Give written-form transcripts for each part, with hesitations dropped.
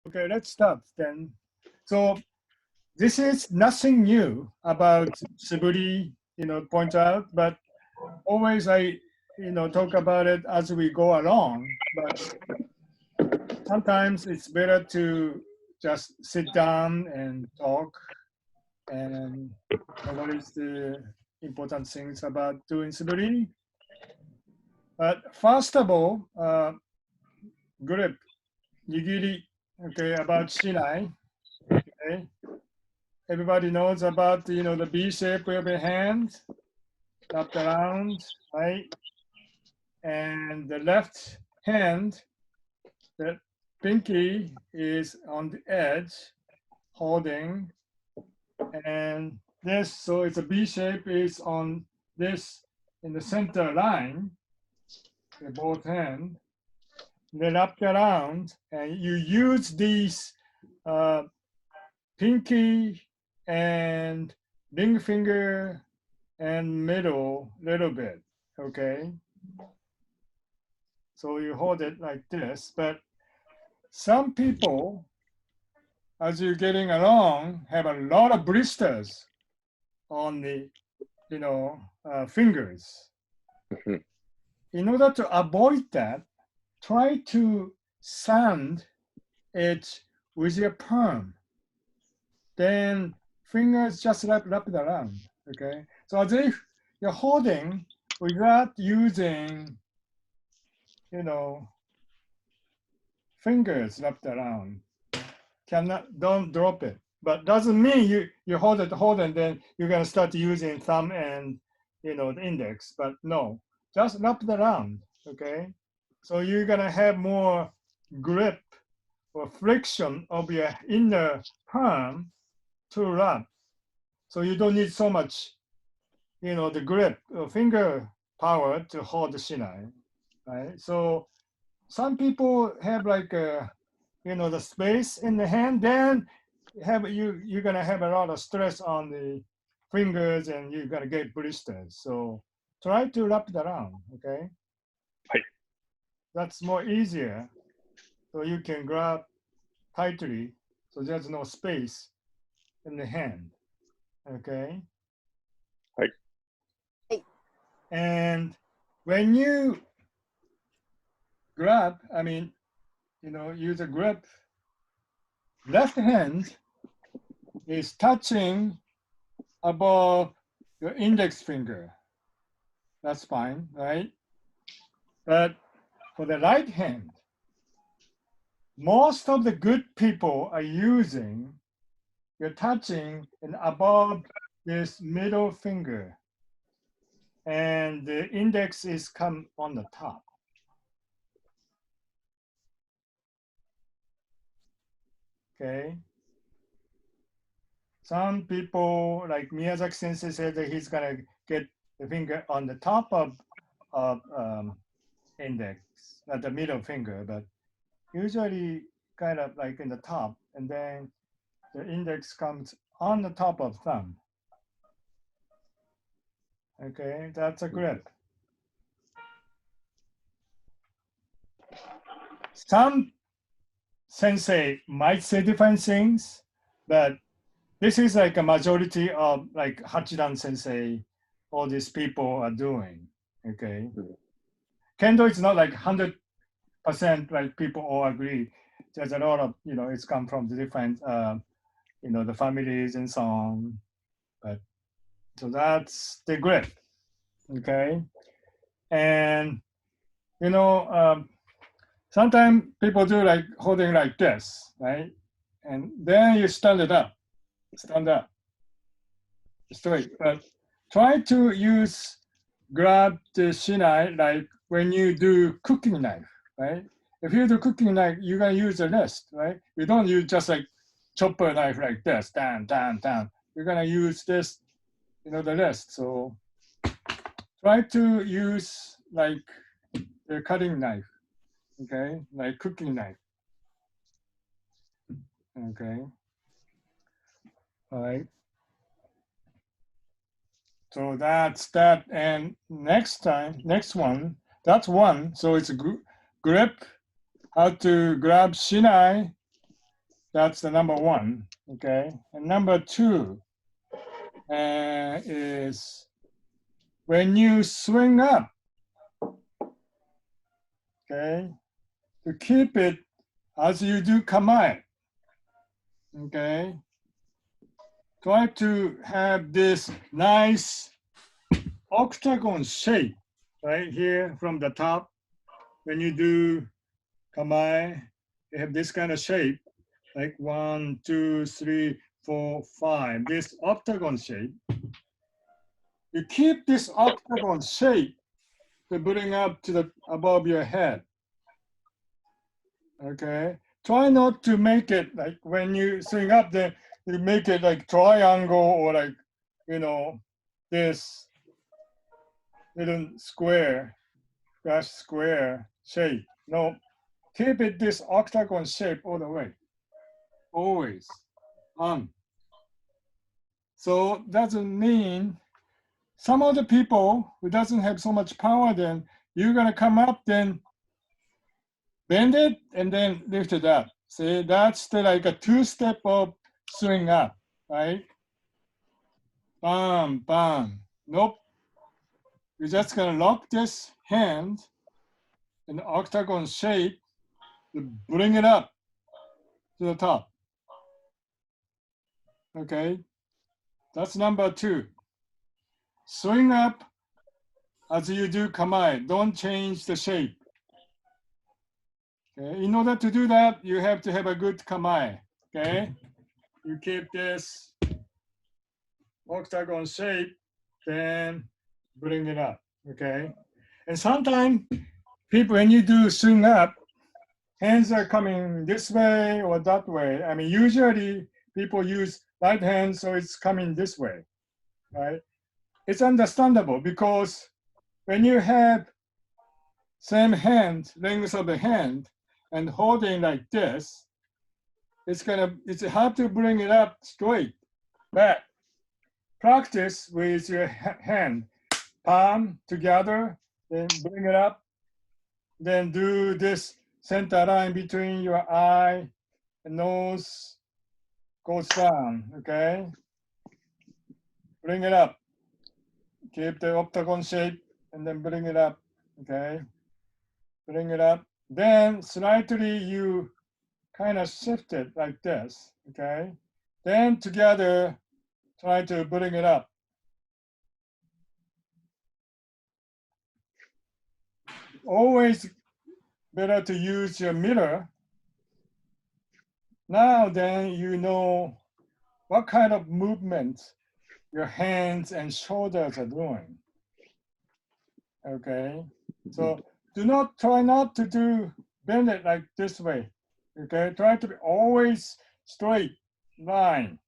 Okay, let's start then. So this is nothing new about Suburi, point out, but always I, talk about it as we go along. But sometimes it's better to just sit down and talk and what is the important things about doing Suburi. But first of all, grip, nigiri, okay, about Shinai, okay. Everybody knows about the B shape of your hand, wrapped around, right? And the left hand, the pinky is on the edge, holding, and this, so it's a B shape is on this in the center line, the both hand. Then wrapped around, and you use these pinky and ring finger and middle little bit, okay? So you hold it like this, but some people, as you're getting along, have a lot of blisters on the, fingers. Mhm. In order to avoid that, try to sand it with your palm. Then fingers just wrap it around, okay? So as if you're holding without using, fingers wrapped around. Don't drop it. But doesn't mean you hold it, and then you're gonna start using thumb and the index. But no, just wrap it around, okay? So you're gonna have more grip or friction of your inner palm to wrap. So you don't need so much, the grip or finger power to hold the shinai, right? So some people have like the space in the hand, then you're gonna have a lot of stress on the fingers and you're gonna get blisters. So try to wrap it around, okay? Right. That's more easier. So you can grab tightly so there's no space in the hand, okay? Right. And when you grab, use a grip, left hand is touching above your index finger. That's fine, right? But for the right hand, most of the good people are using, you're touching and above this middle finger. And the index is come on the top. Okay. Some people, like Miyazaki sensei said that he's gonna get the finger on the top of index, not the middle finger, but usually kind of like in the top, and then the index comes on the top of thumb. Okay, that's a grip. Some sensei might say different things, but this is like a majority of like Hachidan sensei, all these people are doing. Okay. Kendo is not like 100% like people all agree. There's a lot of, it's come from the different, the families and so on. But so that's the grip. Okay. And, sometimes people do like holding like this, right? And then you stand up, straight. But try to grab the shinai like when you do cooking knife, right? If you do cooking knife, you're gonna use the wrist, right? You don't use just like chopper knife like this, down. You're gonna use this, the wrist. So try to use like the cutting knife, okay? Like cooking knife, okay? All right. So that's that. And next one, that's one. So it's a grip, how to grab shinai That's the number one, okay? And number two is when you swing up, okay, to keep it as you do kamae, okay? Try to have this nice octagon shape right here from the top. When you do kamae, you have this kind of shape, like 1, 2, 3, 4, 5, this octagon shape. You keep this octagon shape to bring up to the above your head. Okay, try not to make it like when you swing up, then you make it like triangle or like, you know, this little square, dash square shape. No, keep it this octagon shape all the way, always on. So doesn't mean some other people who doesn't have so much power, then you're gonna come up, then bend it and then lift it up. See, that's the, like a two-step of swing up, right? Bam, bam. Nope. You're just gonna lock this hand in the octagon shape to bring it up to the top. Okay, that's number two. Swing up as you do kamae. Don't change the shape. Okay? In order to do that, you have to have a good kamae. Okay, you keep this octagon shape, then bring it up. Okay, and sometimes people, when you do swing up, hands are coming this way or that way. I mean, usually people use right hand, so it's coming this way, right? It's understandable because when you have same hand, length of the hand, and holding like this, it's hard to bring it up straight back. Practice with your hand, palm together, then bring it up, then do this center line between your eye and nose, goes down, okay? Bring it up. Keep the octagon shape and then bring it up, okay? Bring it up. Then slightly you kind of shift it like this, okay? Then together, try to bring it up. Always better to use your mirror. Now then you know what kind of movement your hands and shoulders are doing. Okay, so try not to do bend it like this way. Okay, try to be always straight line.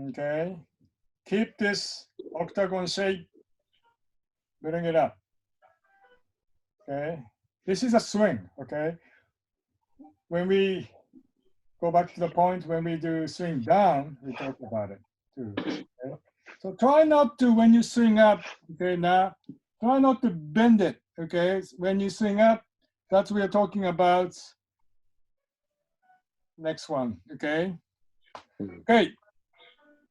Okay, keep this octagon shape, bring it up. Okay, this is a swing. Okay, when we go back to the point when we do swing down, we talk about it too. Okay? So try not to, when you swing up, okay, now, try not to bend it, okay? When you swing up, that's what we're talking about. Next one, okay? Okay,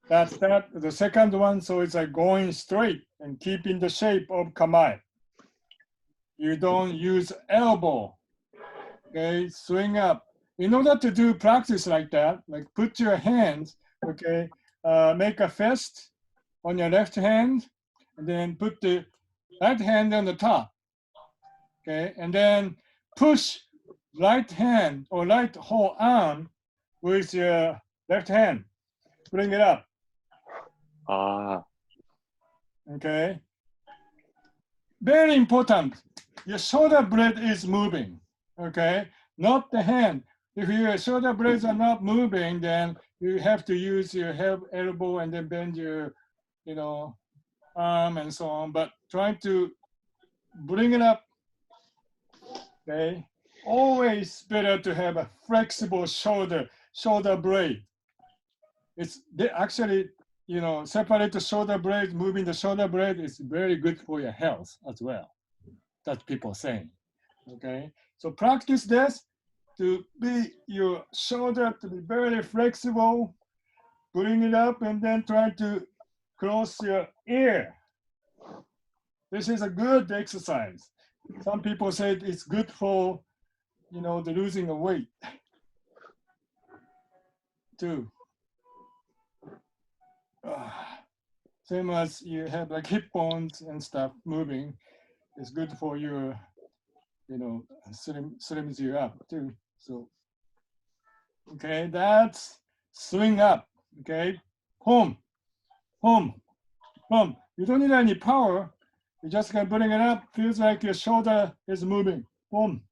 that's that. The second one, so it's like going straight and keeping the shape of kamae. You don't use elbow, okay? Swing up. In order to do practice like that, like put your hands, okay, make a fist on your left hand, and then put the right hand on the top, okay, and then push right hand or right whole arm with your left hand. Bring it up, okay. Very important. Your shoulder blade is moving, okay, not the hand. If your shoulder blades are not moving, then you have to use your elbow and then bend your, arm and so on. But trying to bring it up, okay. Always better to have a flexible shoulder blade. It's actually, separate the shoulder blade, moving the shoulder blade is very good for your health as well. That's people saying. Okay, so practice this to be your shoulder to be very flexible. Bring it up and then try to close your ear. This is a good exercise. Some people say it's good for, the losing of weight too. Same as you have like hip bones and stuff moving. It's good for your, slims you up too. So, okay, that's swing up. Okay, home, home, home. You don't need any power. You just can bring it up. Feels like your shoulder is moving. Boom.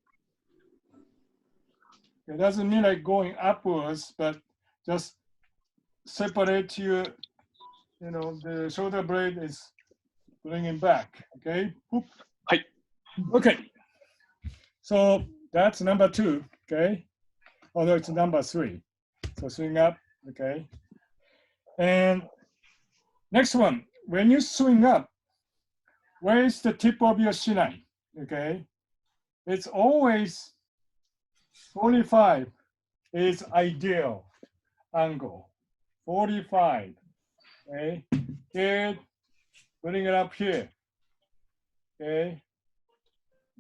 It doesn't mean like going upwards, but just separate your, the shoulder blade is bringing back. Okay. Boop. Hi. Okay. So that's number 2. Okay. Although it's number 3. So swing up. Okay. And next one, when you swing up, where is the tip of your shinai? Okay. It's always 45 is ideal angle. 45. Okay. Good. Putting it up here. Okay.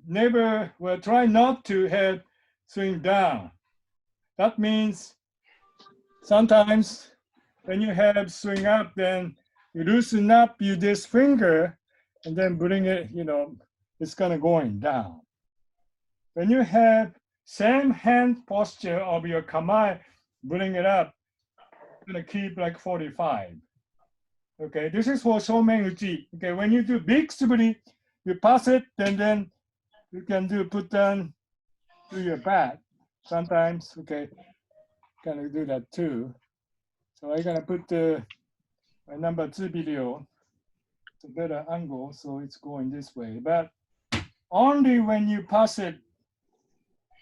Never, well, try not to have swing down. That means sometimes when you have swing up, then you loosen up this finger and then bring it, it's gonna going down. When you have same hand posture of your kamae, bring it up, you're gonna keep like 45. Okay, this is for shomen uchi. Okay, when you do big suburi, you pass it and then you can do put down to your back. Sometimes, okay, gonna do that too. So I'm gonna put my number 2 video to better angle, so it's going this way. But only when you pass it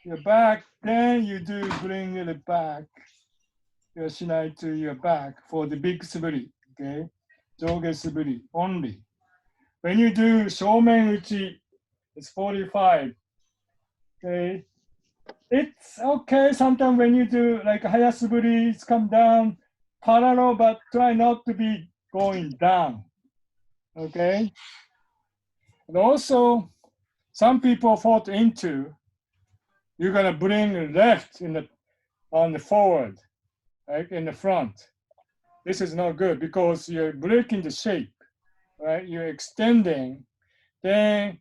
your back, then you do bring it back, your shinai to your back for the big suburi, okay? Joge suburi only. When you do shomen uchi, it's 45, okay? It's okay sometimes when you do like haya suburi, it's come down parallel, but try not to be going down, okay? And also, some people fall into, you're gonna bring left on the forward, right, in the front. This is not good because you're breaking the shape, right? You're extending, then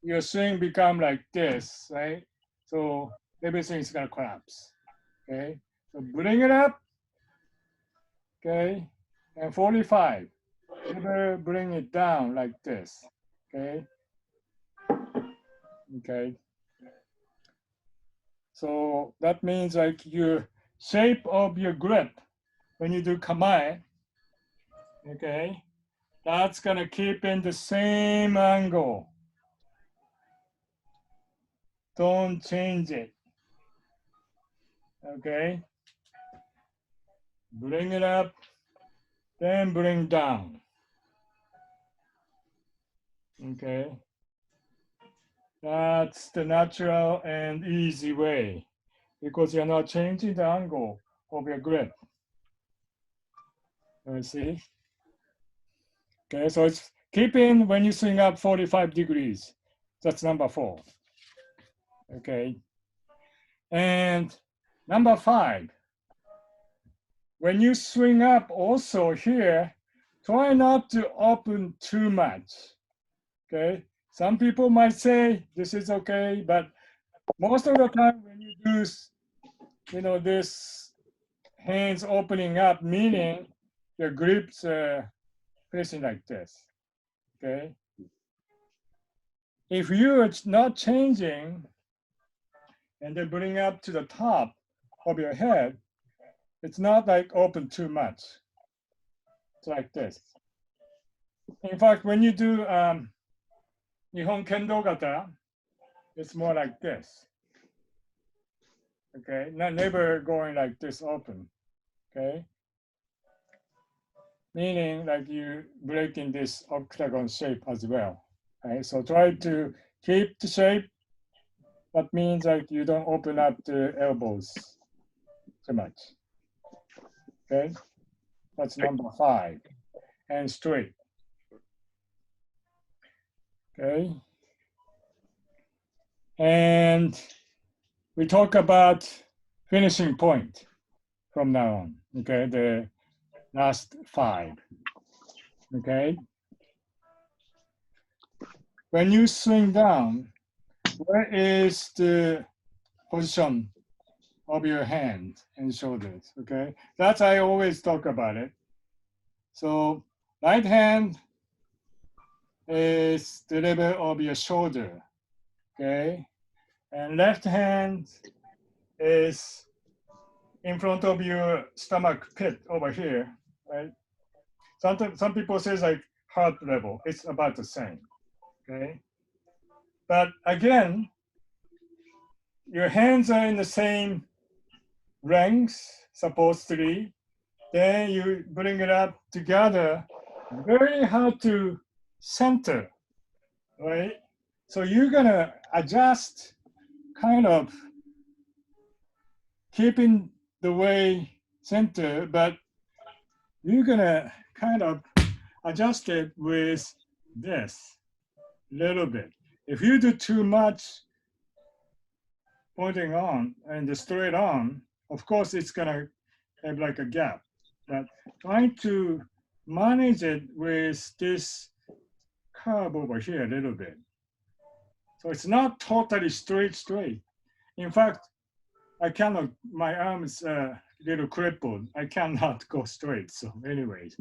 your swing become like this, right? So everything is gonna collapse, okay? So bring it up, okay? And 45, never bring it down like this, okay? Okay. So that means like your shape of your grip when you do kamae, okay, that's gonna keep in the same angle. Don't change it, okay? Bring it up, then bring down, okay? That's the natural and easy way because you're not changing the angle of your grip. You see? Okay, so it's keeping when you swing up 45 degrees. That's number 4. Okay. And number 5, when you swing up also here, try not to open too much. Okay. Some people might say this is okay, but most of the time when you do, this hands opening up, meaning your grips facing like this. Okay. If you're not changing and then bring up to the top of your head, it's not like open too much. It's like this. In fact, when you do Nihon Kendo Gata, it's more like this. Okay, not never going like this open. Okay, meaning like you breaking this octagon shape as well. Okay, so try to keep the shape That means like you don't open up the elbows too much. Okay, that's number 5. And straight. Okay. And we talk about finishing point from now on. Okay, the last 5. Okay. When you swing down, where is the position of your hand and shoulders? Okay, that's I always talk about it. So right hand is the level of your shoulder. Okay, and left hand is in front of your stomach pit over here, right? Some people say like heart level. It's about the same. Okay, but again, your hands are in the same ranks supposedly. Then you bring it up together. Very hard to center, right? So you're gonna adjust, kind of keeping the way center, but you're gonna kind of adjust it with this little bit. If you do too much pointing on and the straight on, of course it's gonna have like a gap. But trying to manage it with this curve over here a little bit. So it's not totally straight. In fact, I cannot, my arms are a little crippled. I cannot go straight. So anyways,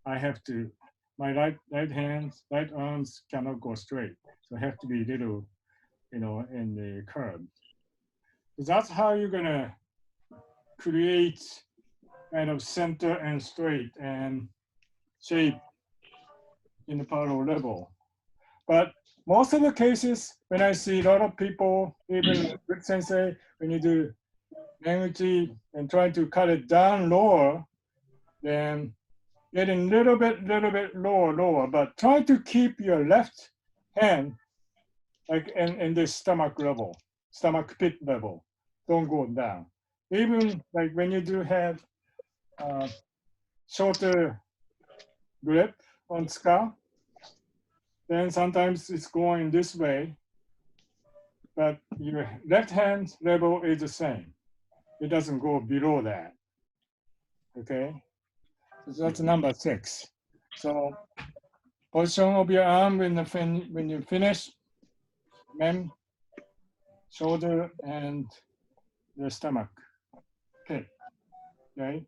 I have to, my right hands, right arms cannot go straight. So I have to be a little, in the curve. So that's how you're gonna create kind of center and straight and shape in the parallel level. But most of the cases, when I see a lot of people, even Rick Sensei, when you do language and try to cut it down lower, then getting little bit lower, but try to keep your left hand like in the stomach level, stomach pit level. Don't go down. Even like when you do have shorter grip on ska, then sometimes it's going this way, but your left hand level is the same. It doesn't go below that. Okay, so that's number 6. So position of your arm when you finish, then shoulder and the stomach pit. Okay,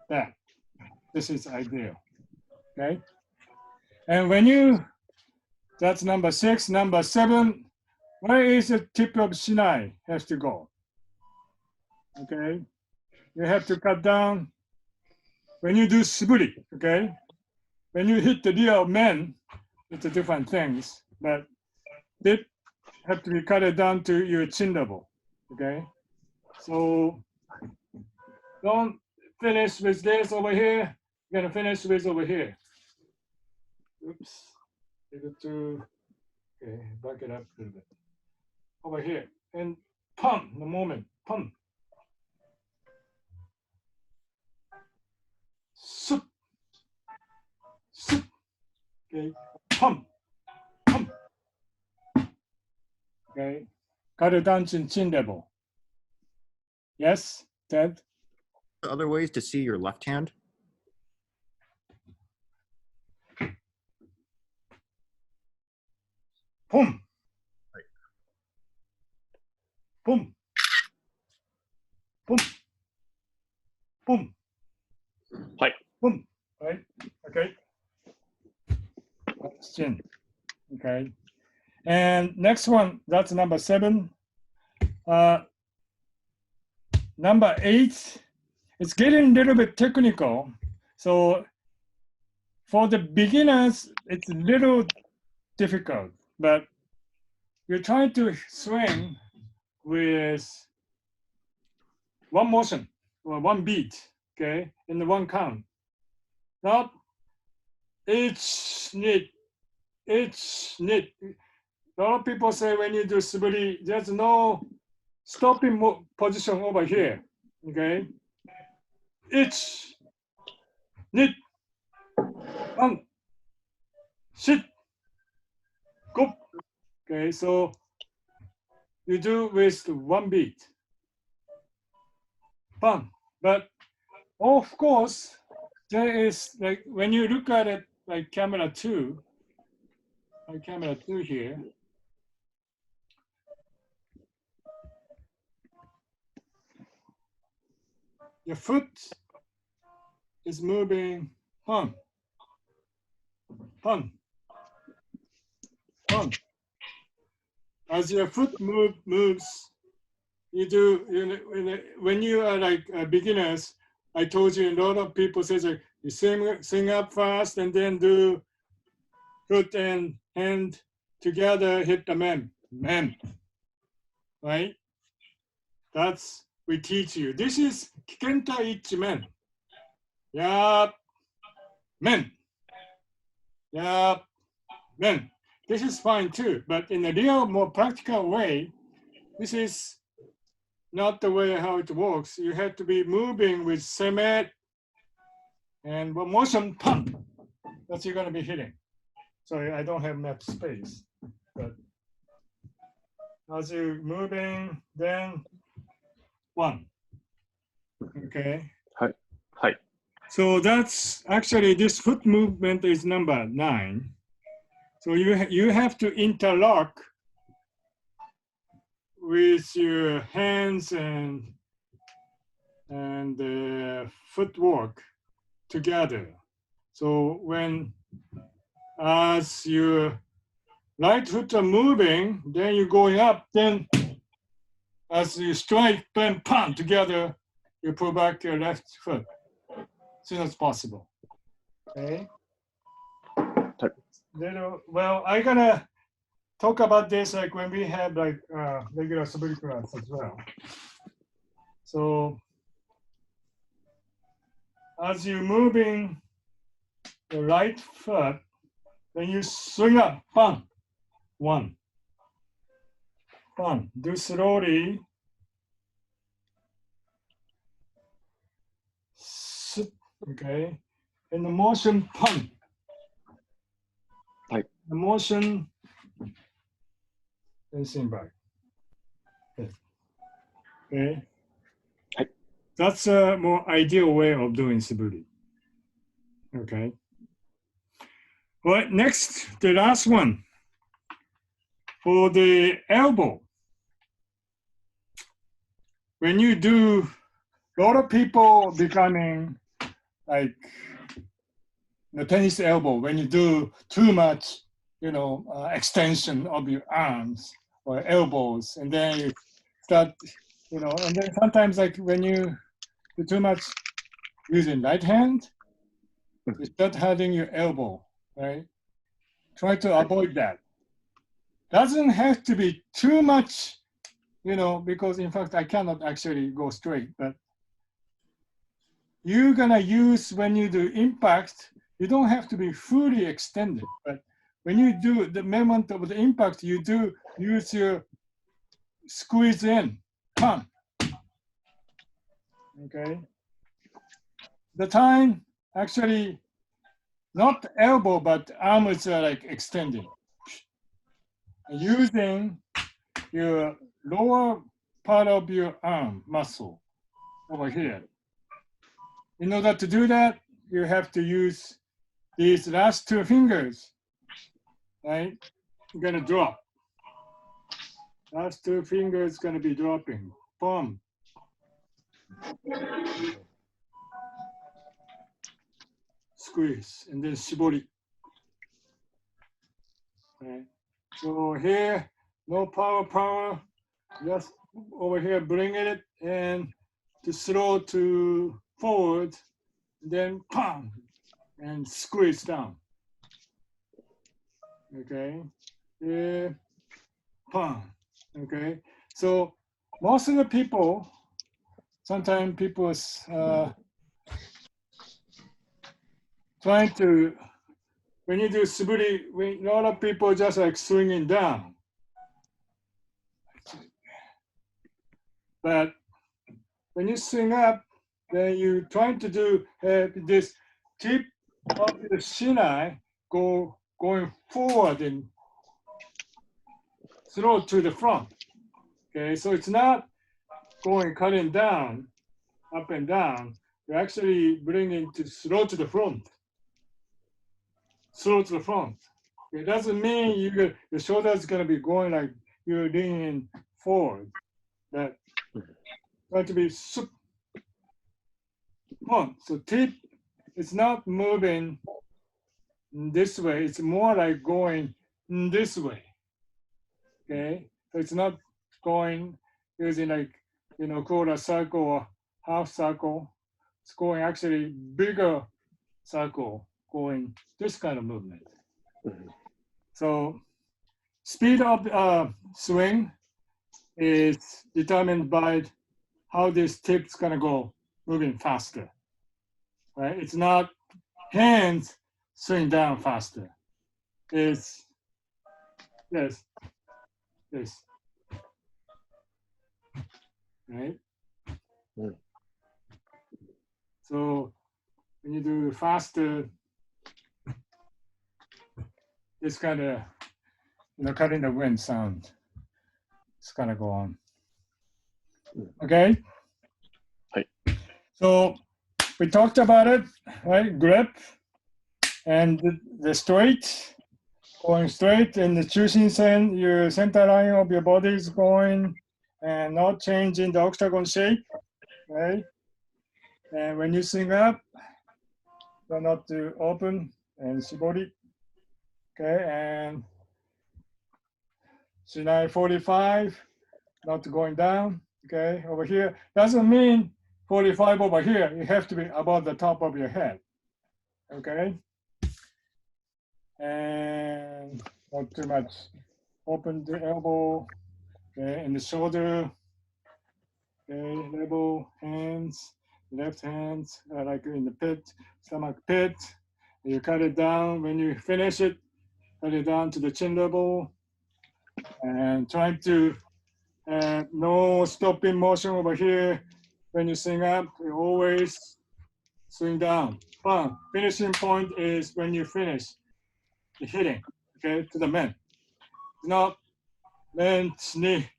that. This is ideal. Okay, and when you, that's number 6. Number 7, where is the tip of shinai has to go? Okay, you have to cut down when you do suburi. Okay, when you hit the rear of men, it's a different things, but they have to be cut it down to your chin level. Okay, so don't finish with this over here. You're gonna finish with over here. Oops, okay, back it up a little bit. Over here and pump the moment, pump. Sup, sup. Okay, pump. Okay, cut it down to chin level. Yes, Ted? Other ways to see your left hand? Boom. Boom. Boom. Boom. Hi. Boom. Right? Okay. That's chin. Okay. And next one, that's number 7. Number 8, it's getting a little bit technical. So for the beginners, it's a little difficult, but you're trying to swing with one motion or one beat, okay, in the one count. Not each knit. a lot of people say when you do suburi, there's no stopping position over here. Okay. Ich, nit, an, sit, go. Okay, so you do with one beat. Pan. But of course, there is like when you look at it like camera 2, like camera 2 here. Your foot is moving pan, pan, pan. As your foot moves, you do, when you are like beginners, I told you a lot of people say like, you sing up fast and then do foot and hand together, hit the mem, right? That's, we teach you. This is kikenta ichi men. Yap, men. Yap, men. This is fine too, but in a real, more practical way, this is not the way how it works. You have to be moving with semet and motion pump. That's you're going to be hitting. Sorry, I don't have enough space. But as you're moving, then 1. Okay. Hi. So that's actually this foot movement is number 9. So you have to interlock with your hands and footwork together. So when as your right foot are moving, then you're going up, then as you strike, then pan together, you pull back your left foot as soon as possible. Okay. Well, I'm gonna talk about this like when we have like regular Suburi class as well. So as you're moving the right foot, then you swing up, pan, 1, pan. Do slowly. Okay, and the motion pan. Right. The motion and sing back. Okay. Right. That's a more ideal way of doing Suburi. Okay. All right, next, the last one. For the elbow. When you do, a lot of people becoming like the tennis elbow, when you do too much, extension of your arms or elbows, and then you start, and then sometimes like when you do too much using right hand, you start having your elbow, right? Try to avoid that. Doesn't have to be too much, because in fact, I cannot actually go straight, but you're gonna use when you do impact, you don't have to be fully extended, but when you do the moment of the impact, you do use your squeeze in, pump. Okay. The time actually not elbow, but arm is like extending. Using your lower part of your arm muscle over here. In order to do that, you have to use these last 2 fingers, right? You're gonna drop. Last 2 fingers gonna be dropping. Palm. Squeeze and then shibori. Okay. So here, no power. Just over here, bring it and to slow to forward, then palm and squeeze down. Okay. Yeah. Palm. Okay. So most of the people, sometimes people trying to, when you do suburi, a lot of people just like swinging down. But when you swing up, then you're trying to do this tip of the shinai going forward and throw to the front. Okay, so it's not cutting down, up and down. You're actually bringing to throw to the front. Throw to the front. It doesn't mean the shoulder is going to be going like you're leaning forward. That going to be front. So tip is not moving this way. It's more like going this way. Okay, so it's not going using like quarter circle or half circle. It's going actually bigger circle, going this kind of movement. So speed of swing is determined by how this tip's gonna go moving faster, right? It's not hands swing down faster. It's this, right? So when you do faster, this kind of cutting the wind sound. It's gonna go on. Okay. So we talked about it, right? Grip and the straight, going straight, and the Chushin-sen, your center line of your body is going and not changing the octagon shape, right? And when you swing up, try not to open and Suburi. Okay, and Shinai 45, not going down. Okay, over here doesn't mean 45 over here. You have to be above the top of your head. Okay, and not too much. Open the elbow. Okay, and the shoulder. Okay, level hands, left hands like in the pit, stomach pit. You cut it down. When you finish it, cut it down to the chin level, and trying to no stopping motion over here. When you swing up, you always swing down. But finishing point is when you finish the hitting, okay, to the men. Not men, knee,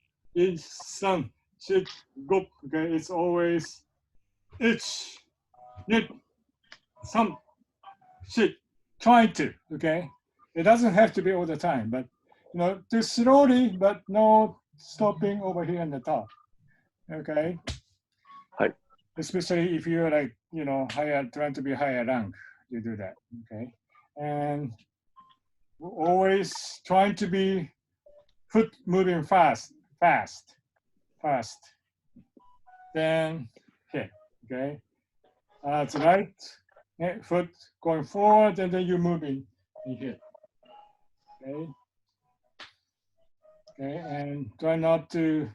sun, shit, go, okay, it's always itch, nip, some shit, trying to, okay? It doesn't have to be all the time, but just slowly, but no stopping over here on the top, okay? Hi. Especially if you're like, higher, trying to be higher rank, you do that, okay? And always trying to be foot moving fast, then hit, okay? It's right foot going forward, and then you're moving and hit, okay? Okay, and try not to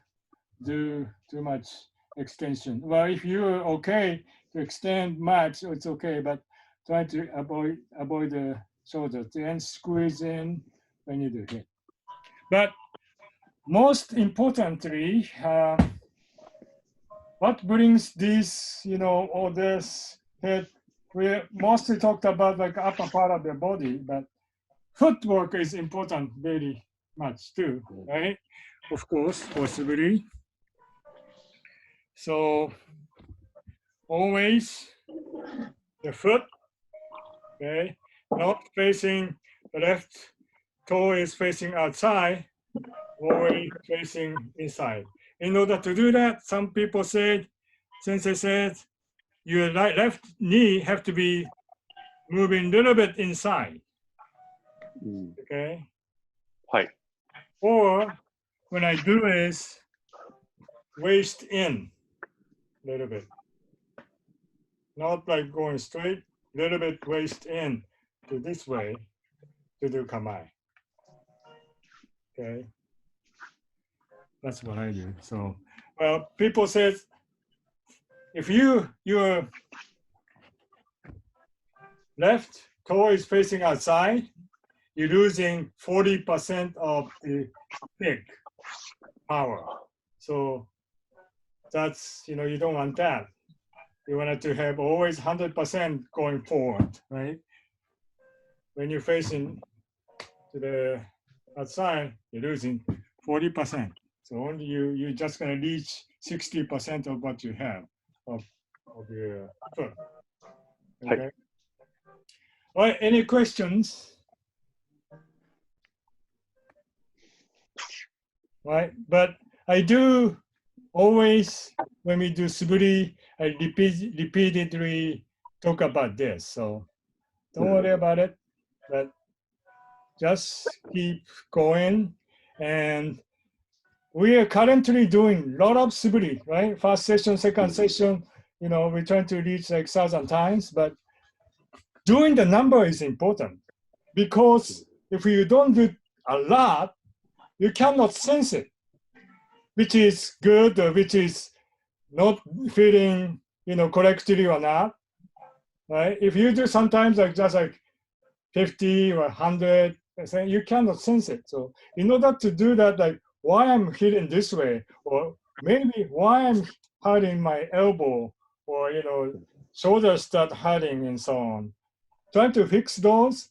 do too much extension. Well, if you're okay to extend much, it's okay, but try to avoid the shoulders and squeeze in when you do hit. But most importantly, what brings this, all this hit? We mostly talked about like upper part of the body, but footwork is important very much too, right? Of course, for Suburi. So always the foot, okay, not facing the left toe is facing outside, always facing inside. In order to do that, some people said, Sensei said, your left knee have to be moving a little bit inside, okay? Hi. Or when I do is waist in a little bit. Not like going straight, a little bit waist in to this way to do kamae. Okay. That's what I do. So, well, people said if your left toe is facing outside, you're losing 40% of the kick power. So that's, you don't want that. You want it to have always 100% going forward, right? When you're facing to the outside, you're losing 40%. So only you're just going to reach 60% of what you have of your foot. Okay. All right. Any questions? Right. But I do always, when we do Suburi, I repeatedly talk about this. So don't worry about it. But just keep going. And we are currently doing a lot of Suburi, right? First session, second session, we're trying to reach like 1,000 times, but doing the number is important because if you don't do a lot, you cannot sense it, which is good or which is not feeling, correctly or not, right? If you do sometimes like just like 50 or 100, you cannot sense it. So in order to do that, like why I'm hitting this way, or maybe why I'm hurting my elbow, or shoulder start hurting and so on. Trying to fix those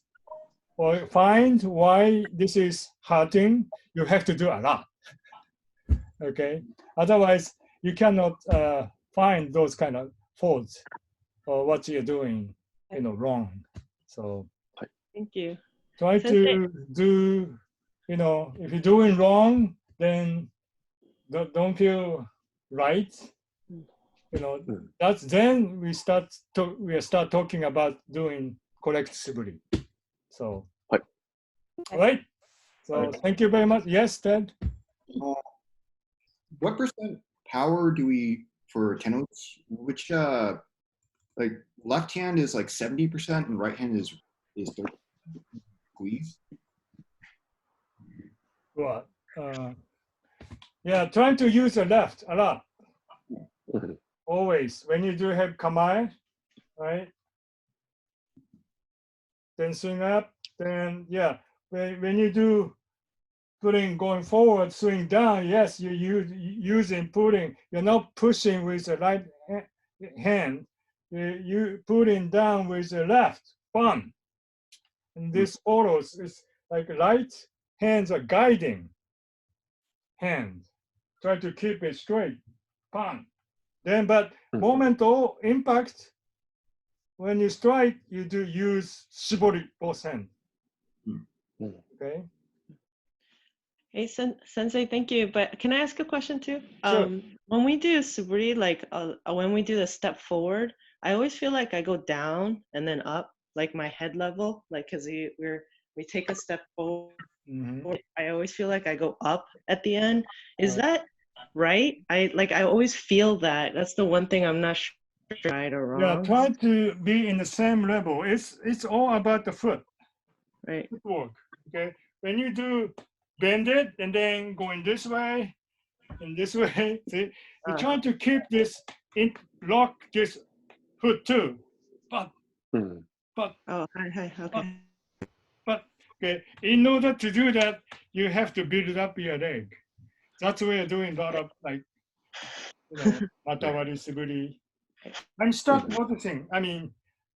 or find why this is hurting, you have to do a lot. Okay. Otherwise, you cannot find those kind of faults or what you're doing, wrong. So Thank you. try to do, if you're doing wrong, then don't feel right. That's then we start talking about doing correct Suburi. So, all right. So thank you very much. Yes, Ted. What percent power do we for tennotes? Which like left hand is like 70% and right hand is 30%. Squeeze. What? Yeah, trying to use the left a lot. Always when you do have kamae, right? Then swing up. Then yeah, when you do putting going forward, swing down. Yes, you using putting. You're not pushing with the right hand. You putting down with the left palm. And this follows. It's like right hands are guiding hand. Try to keep it straight. Palm. Then, but moment of impact. When you strike, you do use shibori both hands. Okay. Hey, Sensei, thank you. But can I ask a question too? Sure. When we do Suburi, like when we do the step forward, I always feel like I go down and then up, like my head level, like because we take a step forward. I always feel like I go up at the end. Is that right? I always feel that. That's the one thing I'm not sure right or wrong. Yeah, try to be in the same level. It's all about the foot. Right. Footwork. Okay. When you do bend it and then going this way and this way, see, you're trying to keep this lock this foot too. But oh, hi, okay. But okay, in order to do that, you have to build up your leg. That's why you're doing a lot of like, matawari, suburi. I'm start noticing. I mean,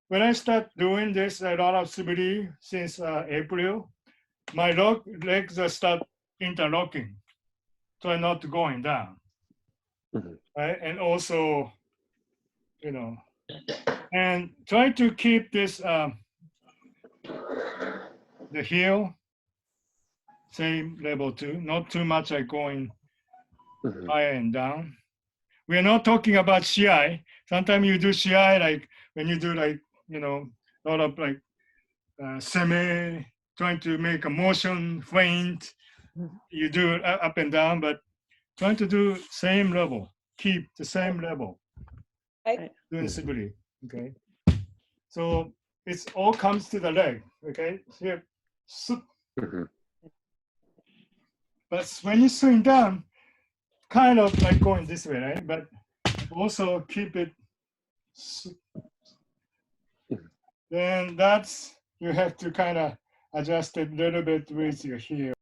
when I start doing this, a lot of suburi since April, my legs start interlocking, so not going down. Right, and also, and try to keep this the heel same level too, not too much like going higher and down. We are not talking about shiai. Sometimes you do shiai like when you do like, a lot of like semi, trying to make a motion feint. You do it up and down, but trying to do same level, keep the same level. Doing suburi, okay? So it's all comes to the leg, okay? Here, but when you swing down, kind of like going this way, right? But also keep it. Then you have to kind of adjust it a little bit with your heel.